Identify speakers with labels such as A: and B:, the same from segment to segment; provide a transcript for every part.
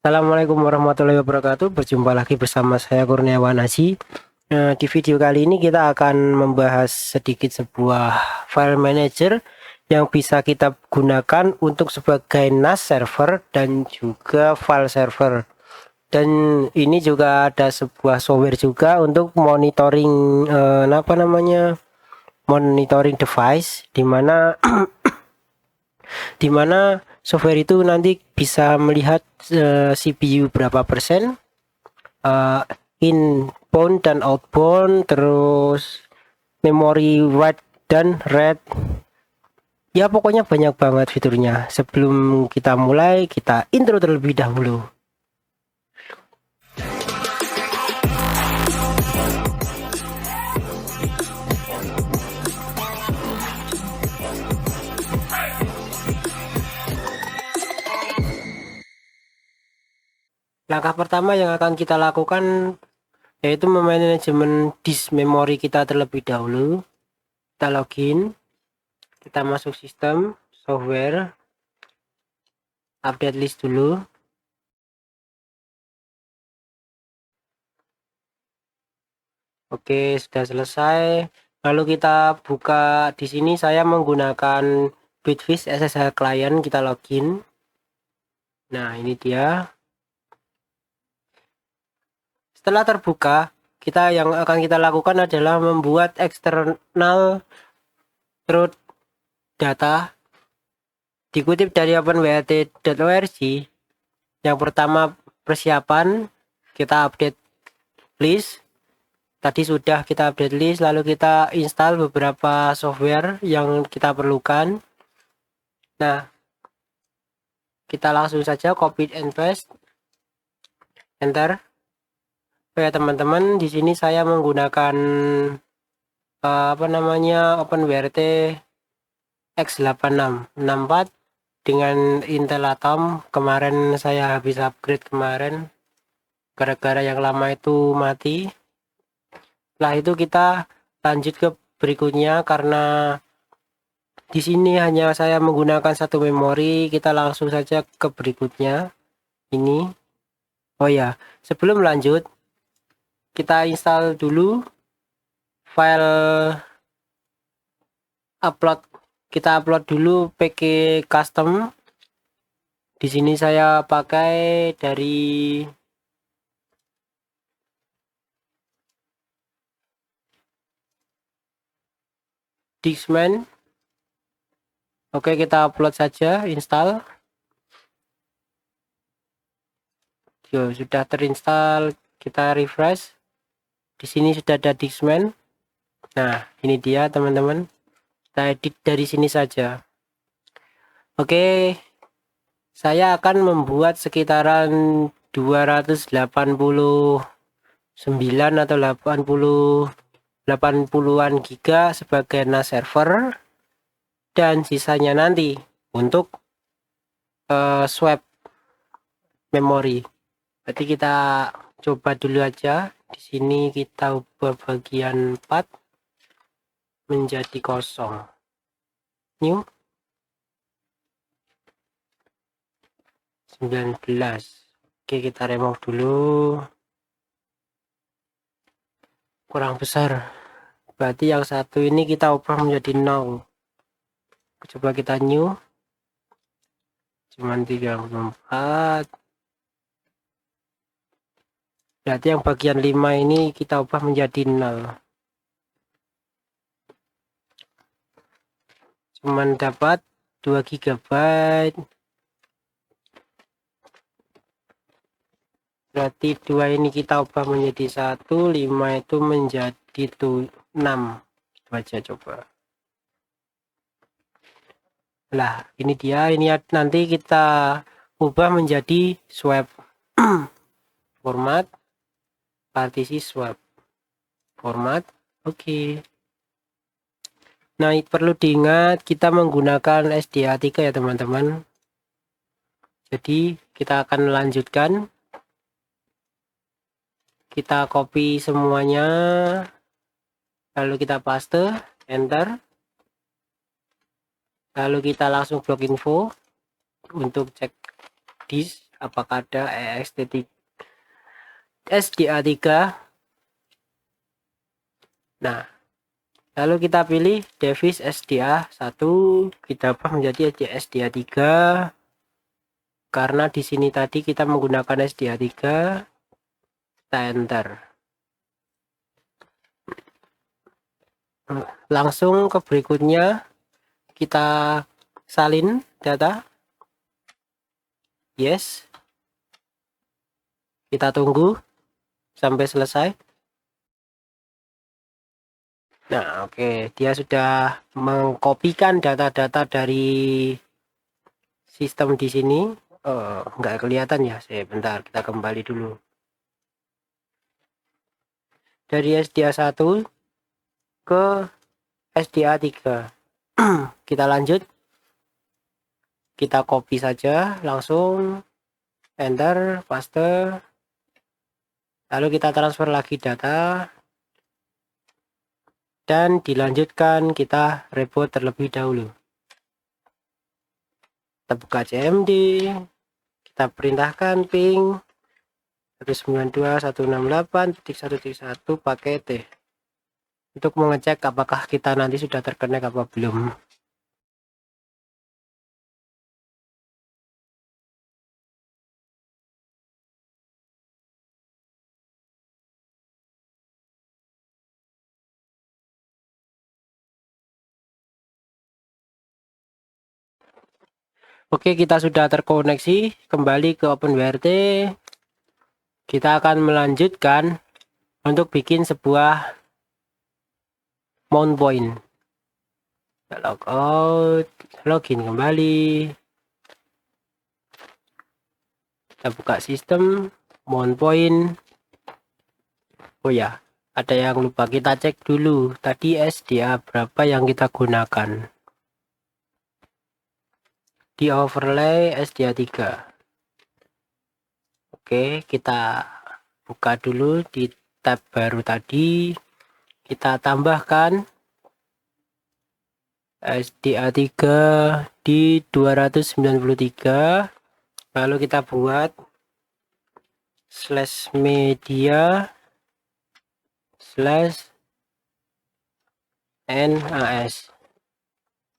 A: Assalamualaikum warahmatullahi wabarakatuh. Berjumpa lagi bersama saya Kurniawan Haji. Di video kali ini kita akan membahas sedikit sebuah file manager yang bisa kita gunakan untuk sebagai NAS server dan juga file server. Dan ini juga ada sebuah software juga untuk monitoring monitoring device di mana software itu nanti bisa melihat CPU berapa persen, uh, inbound dan outbound, terus memori write dan read. Ya pokoknya banyak banget fiturnya. Sebelum kita mulai, kita intro terlebih dahulu. Langkah pertama yang akan kita lakukan yaitu memanajemen disk memori kita terlebih dahulu. Kita login, kita masuk sistem, software, update list dulu. Oke, sudah selesai. Lalu kita buka di sini, saya menggunakan Bitfish SSH Client, kita login. Nah, ini dia. Setelah terbuka, yang akan kita lakukan adalah membuat eksternal root data dikutip dari openwrt.org. Yang pertama persiapan, kita update list. Tadi sudah kita update list, lalu kita install beberapa software yang kita perlukan. Nah, kita langsung saja copy and paste, enter. Oke teman-teman, di sini saya menggunakan OpenWRT X8664 dengan Intel Atom. Kemarin saya habis upgrade kemarin, gara-gara yang lama itu mati. Setelah itu kita lanjut ke berikutnya, karena di sini hanya saya menggunakan satu memori. Kita langsung saja ke berikutnya. Ini. Oh ya, sebelum lanjut, kita install dulu file upload. Kita upload dulu PK custom. Di sini saya pakai dari Dixman. Oke, kita upload saja, install. Yo, sudah terinstall, kita refresh. Di sini sudah ada Dixman. Nah, ini dia teman-teman. Kita edit dari sini saja. Oke, saya akan membuat sekitaran 289 atau 80-an giga sebagai NAS server, dan sisanya nanti untuk swap memori. Berarti kita coba dulu aja. Di sini kita ubah bagian 4 menjadi kosong. New 19. Oke, kita remove dulu. Kurang besar. Berarti yang satu ini kita ubah menjadi 0. Coba kita new. Cuman 34. Berarti yang bagian 5 ini kita ubah menjadi 0. Cuman dapat 2 GB. Berarti 2 ini kita ubah menjadi 1, 5 itu menjadi 6. Itu aja coba. Lah, ini dia. Ini nanti kita ubah menjadi swap. Format partisi swap. Format. Oke. Nah, perlu diingat kita menggunakan SDA3 ya teman-teman. Jadi kita akan melanjutkan. Kita copy semuanya, lalu kita paste, enter. Lalu kita langsung blok info untuk cek disk apakah ada SDA3. Nah, lalu kita pilih device SDA1, kita ubah menjadi SDA3 karena di sini tadi kita menggunakan SDA3. Kita enter. Langsung ke berikutnya, kita salin data. Yes. Kita tunggu sampai selesai. Nah, oke, dia sudah mengkopikan data-data dari sistem di sini. Nggak kelihatan ya, bentar, kita kembali dulu. Dari SDA1 ke SDA3. Kita lanjut. Kita copy saja, langsung enter, paste. Lalu kita transfer lagi data. Dan dilanjutkan kita reboot terlebih dahulu. Kita buka CMD, kita perintahkan ping 192.168.1.1 pakai T untuk mengecek apakah kita nanti sudah terkonek apa belum. Oke, kita sudah terkoneksi kembali ke OpenWrt. Kita akan melanjutkan untuk bikin sebuah mount point. Logout, login kembali. Kita buka sistem, mount point. Oh ya, ada yang lupa, kita cek dulu tadi SDA berapa yang kita gunakan. Di overlay SDA3. Oke, kita buka dulu di tab baru tadi. Kita tambahkan SDA3 di 293. Lalu kita buat /media /nas.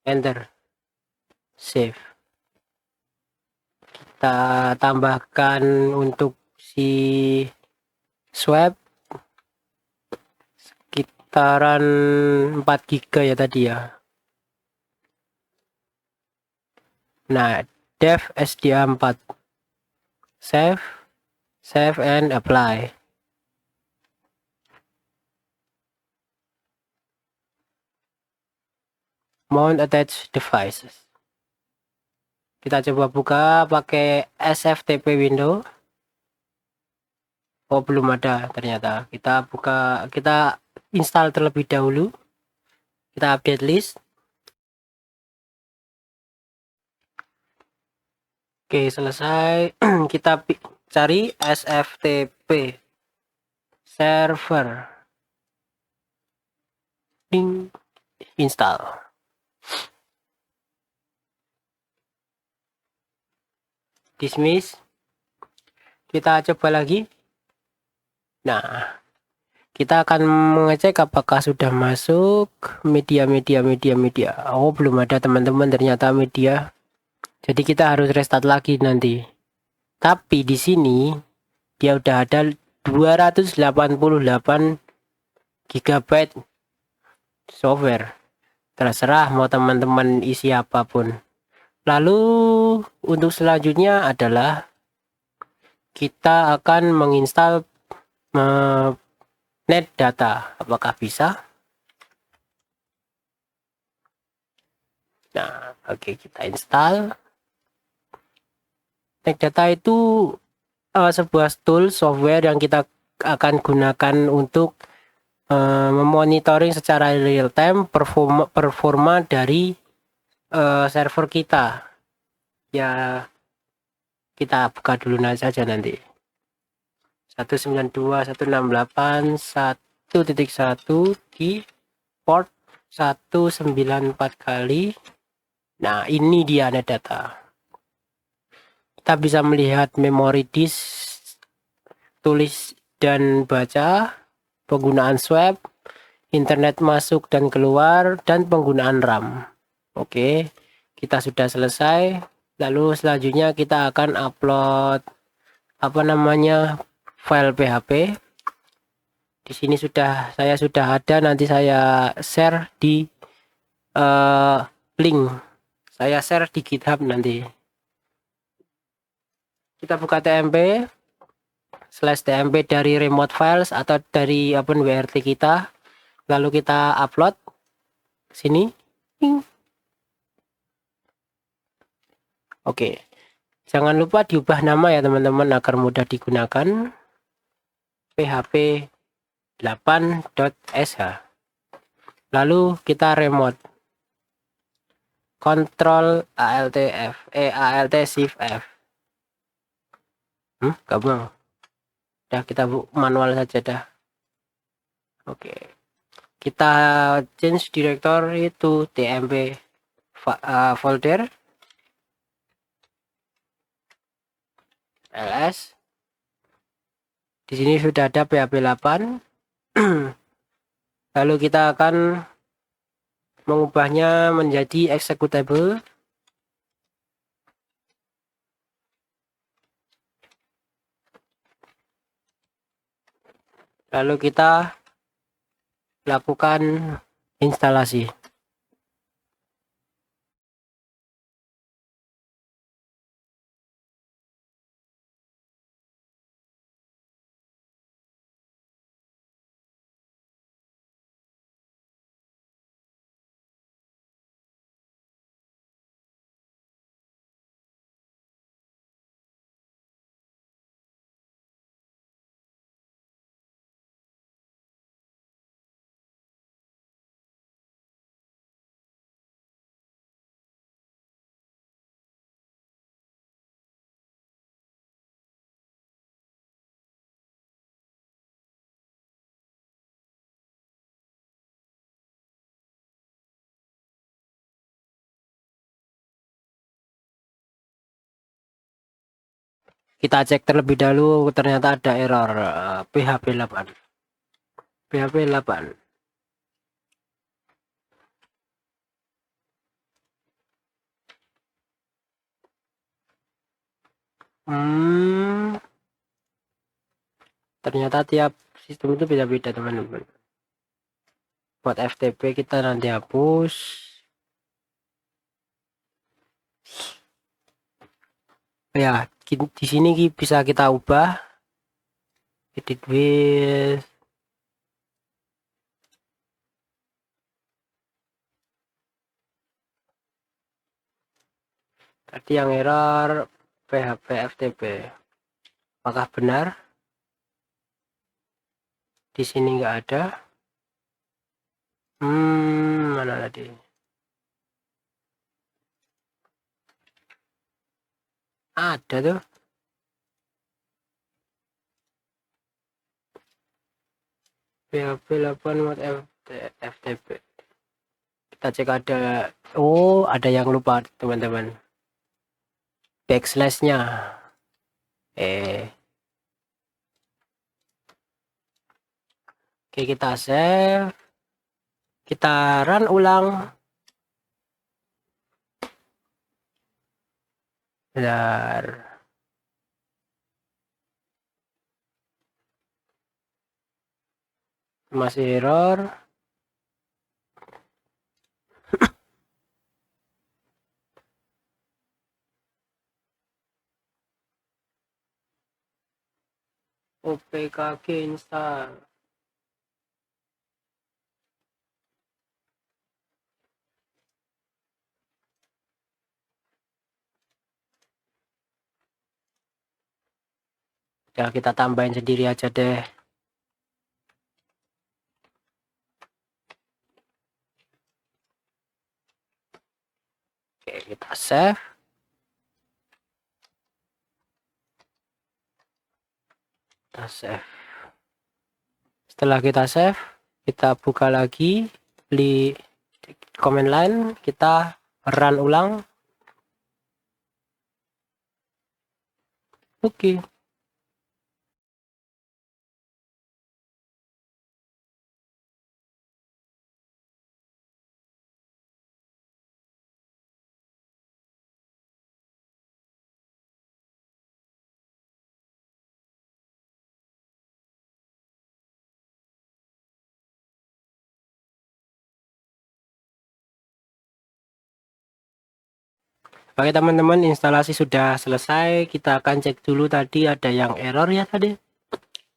A: Enter. Save. Kita tambahkan untuk si swap sekitaran 4 GB ya tadi ya. Nah, dev SDA4. Save and apply. Mount attached devices. Kita coba buka pakai SFTP window. Oh, belum ada ternyata. Kita buka, kita install terlebih dahulu. Kita update list. Oke, selesai. Kita cari SFTP server. Install. Dismiss. Kita coba lagi. Nah, kita akan mengecek apakah sudah masuk media. Oh, belum ada teman-teman, ternyata media. Jadi kita harus restart lagi nanti. Tapi di sini dia udah ada 288 GB software. Terserah mau teman-teman isi apapun. Lalu untuk selanjutnya adalah kita akan menginstal net data. Apakah bisa? Nah, oke, kita install. Net data itu sebuah tool software yang kita akan gunakan untuk memonitoring secara real time performa dari server kita. Ya, kita buka dulu saja nanti. 192.168.1.1 di port 194 kali. Nah, ini dia net data. kita bisa melihat memori disk, tulis dan baca, penggunaan swap, internet masuk dan keluar, dan penggunaan RAM. Oke, kita sudah selesai. Lalu selanjutnya kita akan upload file PHP. Di sini saya sudah ada, nanti saya share di link. Saya share di GitHub nanti. Kita buka tmp/tmp dari remote files atau dari OpenWRT kita. Lalu kita upload sini. Oke. Jangan lupa diubah nama ya teman-teman agar mudah digunakan. php8.sh. Lalu kita remote. Control alt shift F. Gampang. Udah kita manual saja dah. Oke. Kita change directory itu tmp folder ls. Di sini sudah ada php8. Lalu kita akan mengubahnya menjadi executable. Lalu kita lakukan instalasi. Kita cek terlebih dahulu, ternyata ada error php8. Ternyata tiap sistem itu beda-beda teman-teman. Buat FTP kita nanti hapus. Ya, di sini bisa kita ubah. Edit with. Tadi yang error PHP FTP. Apakah benar? Di sini nggak ada. Mana tadi? Ada tuh. PHP8 mod FTP. Kita cek ada. Oh, ada yang lupa teman-teman. Backslash-nya. Oke, kita save. Kita run ulang. Bentar. Masih error. OPKG install. Ya, kita tambahin sendiri aja deh. Oke, kita save. Setelah kita save, kita buka lagi di command line, kita run ulang. Oke. Oke teman-teman, instalasi sudah selesai. Kita akan cek dulu tadi ada yang error ya tadi.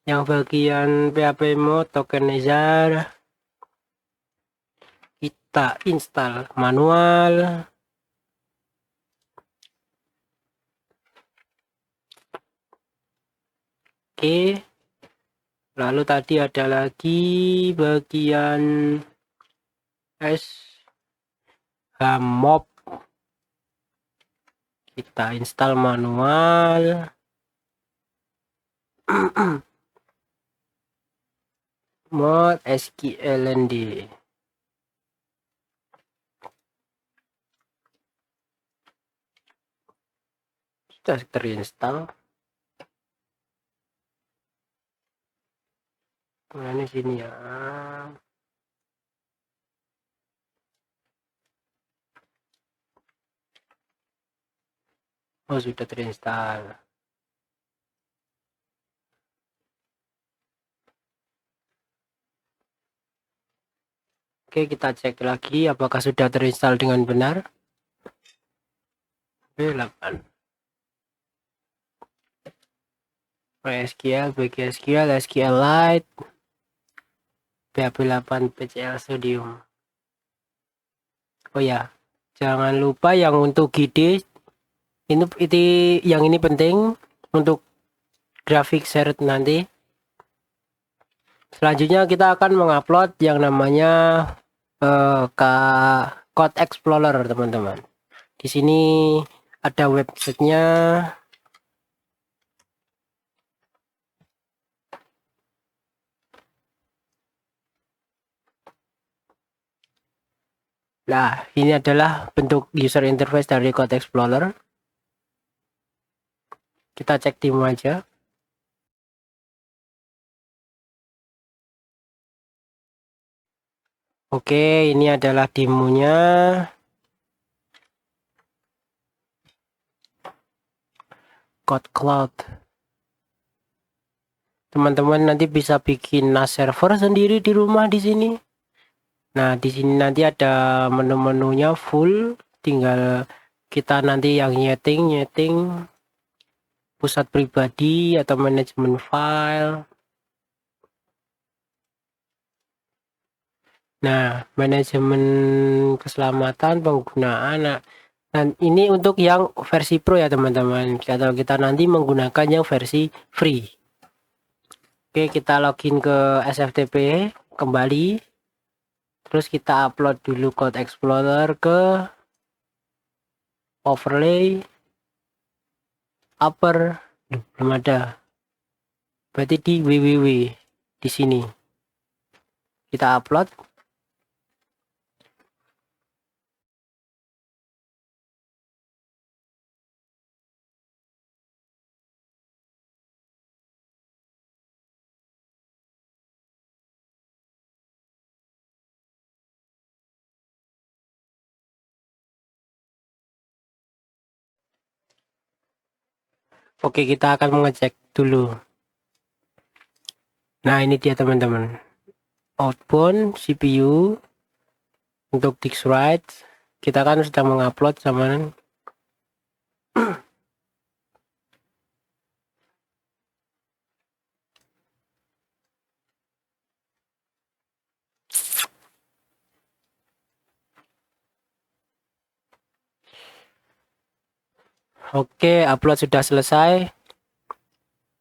A: Yang bagian PHP mode tokenizer. Kita install manual. Oke. Lalu tadi ada lagi bagian shmob. Kita install manual. Mod SQLND. Sudah terinstall. Nah, ini sini ya. Oh, sudah terinstall. Oke, kita cek lagi apakah sudah terinstall dengan benar. B8. MySQL, BigSQL, SQLite, PHP 8 PCL Studio. Oh ya, jangan lupa yang untuk GD ini yang ini penting untuk grafik share nanti. Selanjutnya kita akan mengupload yang namanya Code Explorer teman-teman. Di sini ada websitenya. Nah, ini adalah bentuk user interface dari Code Explorer. Kita cek demo aja. Oke, ini adalah demonya. Code Cloud. Teman-teman nanti bisa bikin NAS server sendiri di rumah di sini. Nah, di sini nanti ada menu-menunya full, tinggal kita nanti yang nyeting pusat pribadi atau manajemen file. Nah, manajemen keselamatan penggunaan. Nah, dan ini untuk yang versi Pro ya teman-teman. Atau kita nanti menggunakan yang versi free. Oke, kita login ke SFTP kembali. Terus kita upload dulu Code Explorer ke overlay upper. Belum ada. Berarti di www di sini. Kita upload. Oke, kita akan mengecek dulu. Nah, ini dia teman-teman. Outbound CPU untuk disk write. Kita kan sudah mengupload sama Oke, upload sudah selesai.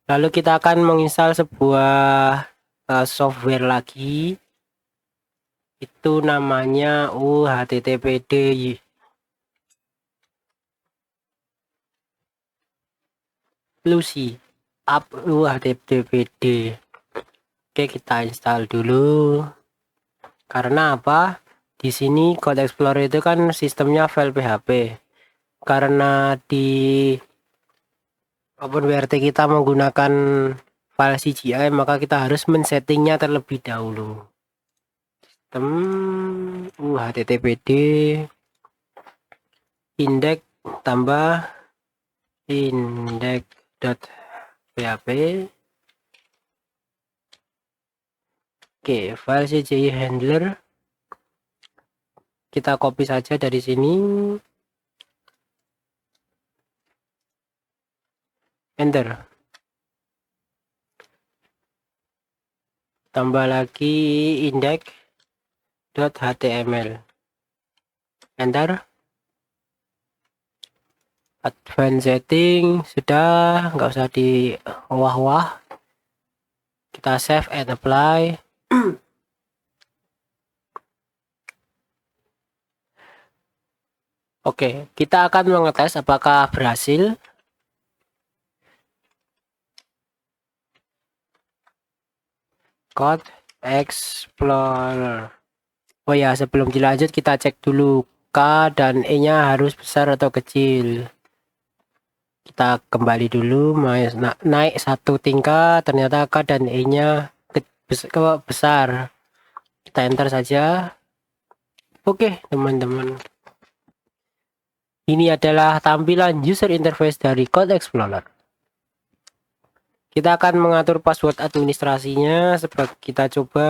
A: Lalu kita akan menginstal sebuah software lagi. Itu namanya HTTPD. Lucy up HTTPD. Oke, kita install dulu. Karena apa? Di sini Code Explorer itu kan sistemnya file PHP. Karena di OpenWRT kita menggunakan file CGI, maka kita harus men-settingnya terlebih dahulu. HTTPD index tambah index.php. Oke, file CGI handler kita copy saja dari sini, enter, tambah lagi index.html, enter. Advanced setting sudah, nggak usah di wah-wah, kita save and apply. Oke, kita akan mengetes apakah berhasil. Code Explorer. Oh ya, sebelum dilanjut kita cek dulu K dan E-nya harus besar atau kecil. Kita kembali dulu, naik satu tingkat, ternyata K dan E-nya besar. Kita enter saja. Oke, teman-teman. Ini adalah tampilan user interface dari Code Explorer. Kita akan mengatur password administrasinya. Kita coba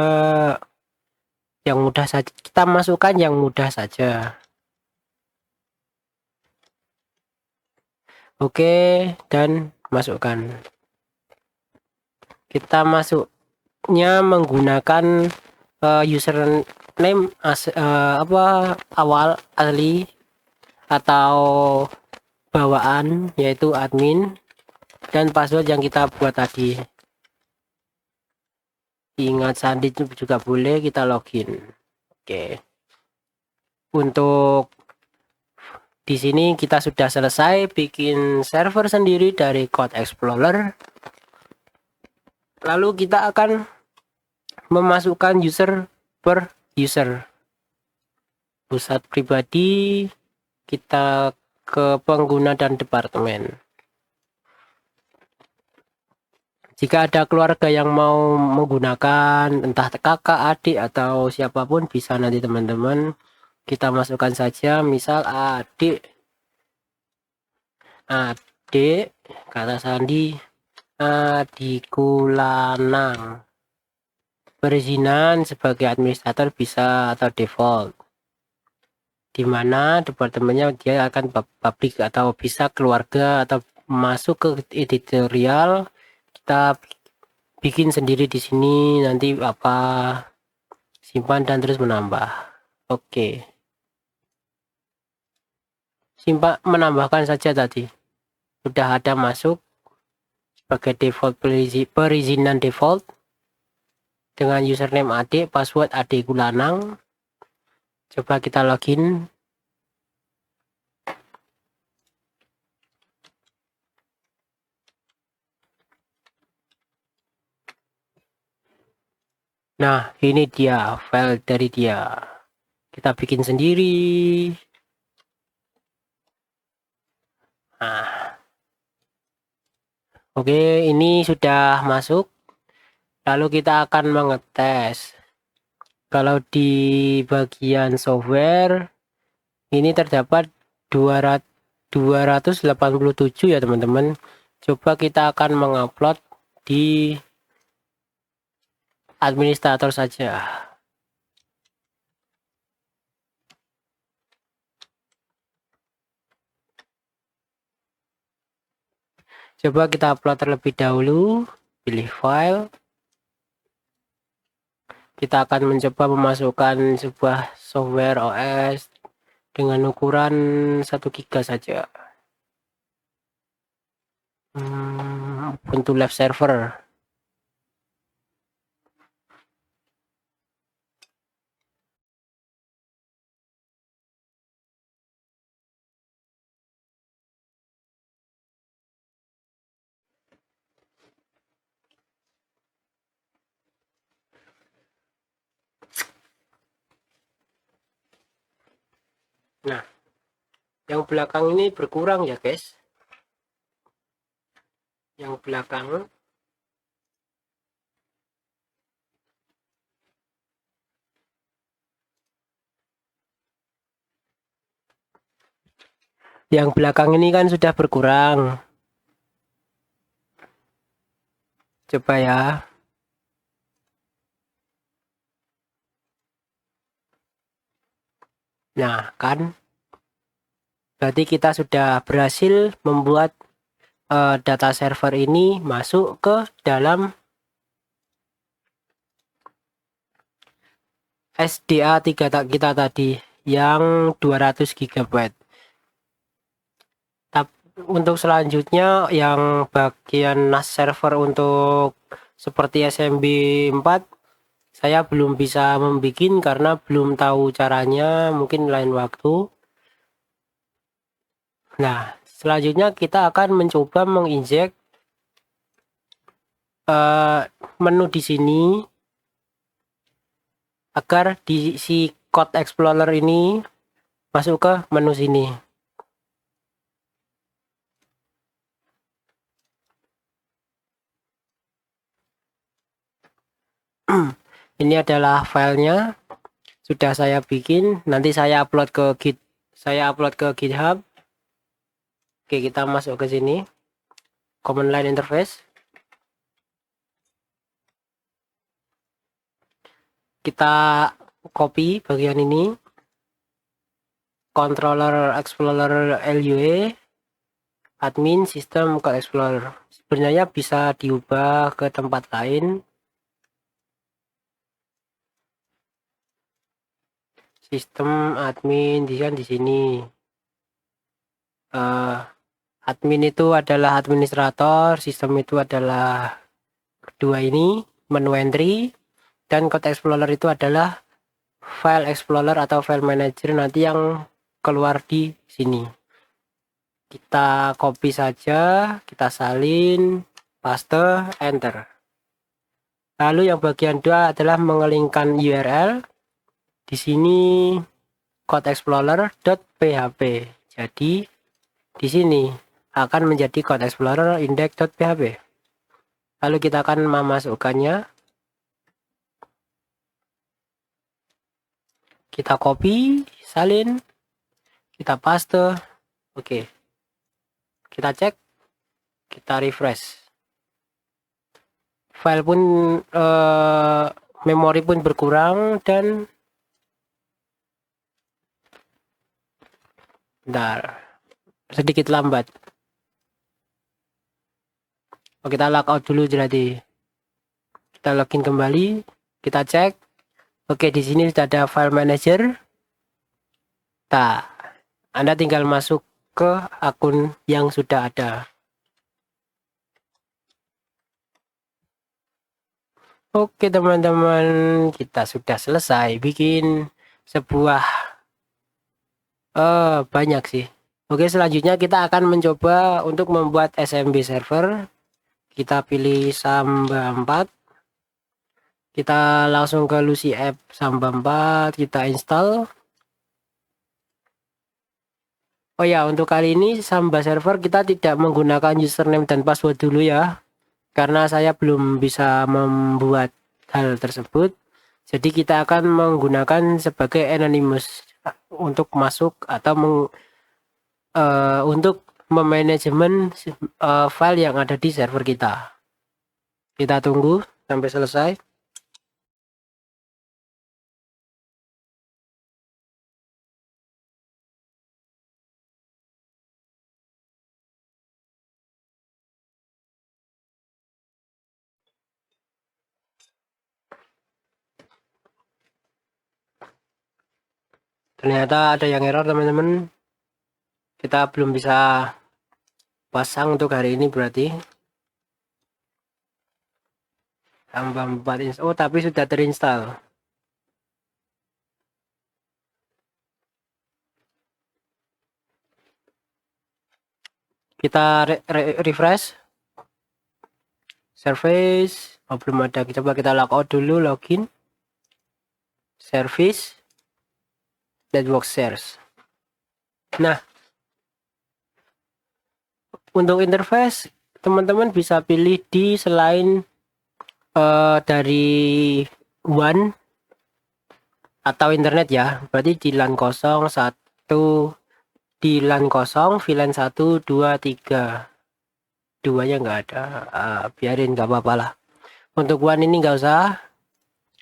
A: yang mudah saja. Kita masukkan yang mudah saja. Oke, dan masukkan. Kita masuknya menggunakan username awal asli atau bawaan, yaitu admin, dan password yang kita buat tadi. Ingat sandi juga boleh, kita login. Oke. Untuk di sini kita sudah selesai bikin server sendiri dari Code Explorer. Lalu kita akan memasukkan user per user. Pusat pribadi, kita ke pengguna dan departemen. Jika ada keluarga yang mau menggunakan, entah kakak, adik, atau siapapun, bisa nanti teman-teman kita masukkan saja, misal adik kata sandi adikku lanang. Perizinan sebagai administrator bisa atau default, dimana departemennya dia akan publik atau bisa keluarga atau masuk ke editorial. Kita bikin sendiri di sini, nanti apa, simpan dan terus menambah. Oke, simpan, menambahkan saja tadi sudah ada masuk sebagai default, perizinan default dengan username adik, password adikku lanang. Coba kita login. Nah, ini dia file dari dia. Kita bikin sendiri. Nah, oke, ini sudah masuk. Lalu kita akan mengetes. Kalau di bagian software, ini terdapat 287 ya teman-teman. Coba kita akan mengupload di administrator saja. Coba kita upload terlebih dahulu, pilih file. Kita akan mencoba memasukkan sebuah software OS dengan ukuran 1 GB saja. Ubuntu Live Server. Nah, yang belakang ini berkurang ya guys. yang belakang. Yang belakang ini kan sudah berkurang. Coba ya. Nah, kan berarti kita sudah berhasil membuat data server ini masuk ke dalam SDA 3 kita tadi yang 200 GB. Untuk selanjutnya yang bagian NAS server untuk seperti SMB 4 saya belum bisa membuat karena belum tahu caranya, mungkin lain waktu. Nah, selanjutnya kita akan mencoba menginjek menu di sini agar di si Code Explorer ini masuk ke menu sini. Ini adalah filenya, sudah saya bikin, nanti saya upload ke GitHub. Oke, kita masuk ke sini, command line interface. Kita copy bagian ini, controller explorer LUE, admin system code explorer. Sebenarnya bisa diubah ke tempat lain. Sistem admin di sini. Admin itu adalah administrator, sistem itu adalah kedua ini, menu entry, dan code explorer itu adalah file explorer atau file manager nanti yang keluar di sini. Kita copy saja, kita salin, paste, enter. Lalu yang bagian 2 adalah mengelingkan URL. Di sini codeexplorer.php. Jadi di sini akan menjadi Code Explorer index.php. Lalu kita akan memasukkannya. Kita copy, salin, kita paste. Oke. Kita cek, kita refresh. File pun memori pun berkurang dan bentar, sedikit lambat. Oke, kita logout dulu jadi. Kita login kembali, kita cek. Oke, di sini sudah ada file manager. Nah, Anda tinggal masuk ke akun yang sudah ada. Oke teman-teman, kita sudah selesai bikin sebuah banyak sih. Oke, selanjutnya kita akan mencoba untuk membuat SMB server. Kita pilih Samba 4. Kita langsung ke Lucy App Samba 4, kita install. Oh ya, untuk kali ini Samba server kita tidak menggunakan username dan password dulu ya. Karena saya belum bisa membuat hal tersebut. Jadi kita akan menggunakan sebagai anonymous untuk masuk atau untuk memanajemen file yang ada di server kita. Kita tunggu sampai selesai. Ternyata ada yang error teman-teman. Kita belum bisa pasang untuk hari ini berarti. Tambah 4 install. Oh, tapi sudah terinstall. Kita refresh. Service. Oh, belum ada. Coba kita logout dulu, login. Service. Network shares. Nah, untuk interface teman-teman bisa pilih di selain dari WAN atau internet ya. Berarti di LAN 01, di LAN 0, VLAN 1, 2, 3. Duanya nggak ada. Biarin, nggak apa-apa lah. Untuk WAN ini nggak usah,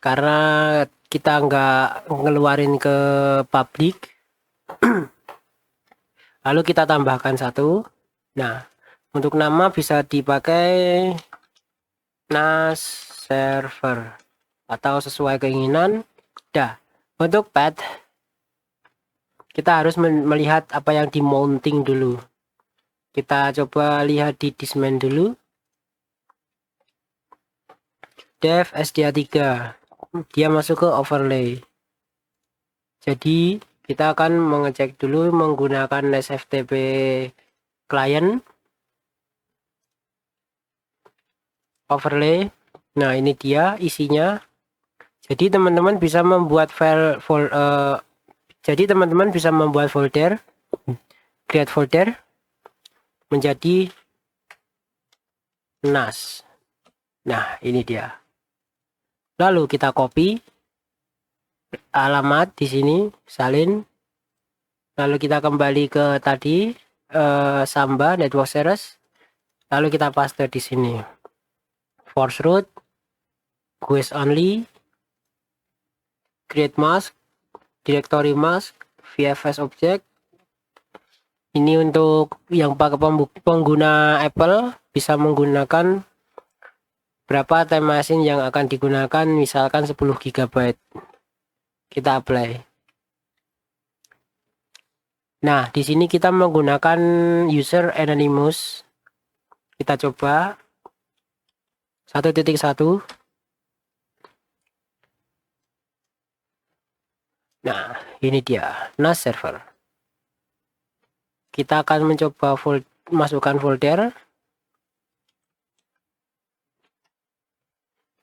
A: karena kita nggak ngeluarin ke publik. Lalu kita tambahkan 1. Nah, untuk nama bisa dipakai NAS server atau sesuai keinginan. Dah. Untuk path, kita harus melihat apa yang di mounting dulu. Kita coba lihat di Disman dulu. Dev SDA3. Dia masuk ke overlay. Jadi kita akan mengecek dulu menggunakan SFTP client. Overlay. Nah, ini dia isinya. Jadi teman-teman bisa membuat folder, create folder menjadi NAS. Nah, ini dia. Lalu kita copy alamat di sini, salin. Lalu kita kembali ke tadi Samba network service. Lalu kita paste di sini. Force root, quest only, create mask, directory mask, VFS object. Ini untuk yang pakai pengguna Apple bisa menggunakan berapa time machine yang akan digunakan, misalkan 10 GB. Kita apply. Nah, di sini kita menggunakan user anonymous. Kita coba 1.1. Nah, ini dia NAS server. Kita akan mencoba masukkan folder.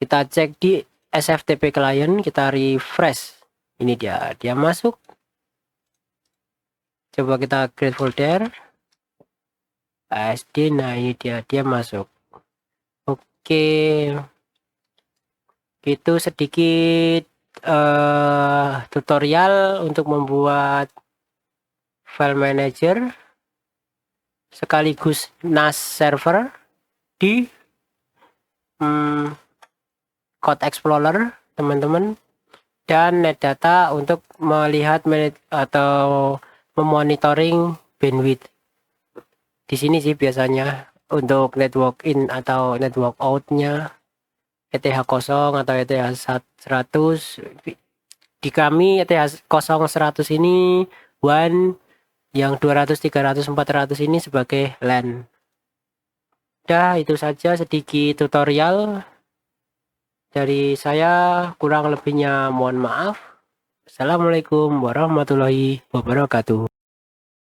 A: Kita cek di SFTP client, kita refresh. Ini dia masuk. Coba kita create folder. ASD, nah ini dia masuk. Oke. Itu sedikit tutorial untuk membuat file manager sekaligus NAS server di Code Explorer, teman-teman, dan NetData untuk melihat atau memonitoring bandwidth. Di sini sih biasanya untuk network in atau network out-nya ETH 0 atau ETH 100. Di kami ETH 0100 ini WAN, yang 200, 300, 400 ini sebagai LAN. Dah, itu saja sedikit tutorial dari saya, kurang lebihnya mohon maaf. Assalamualaikum warahmatullahi wabarakatuh.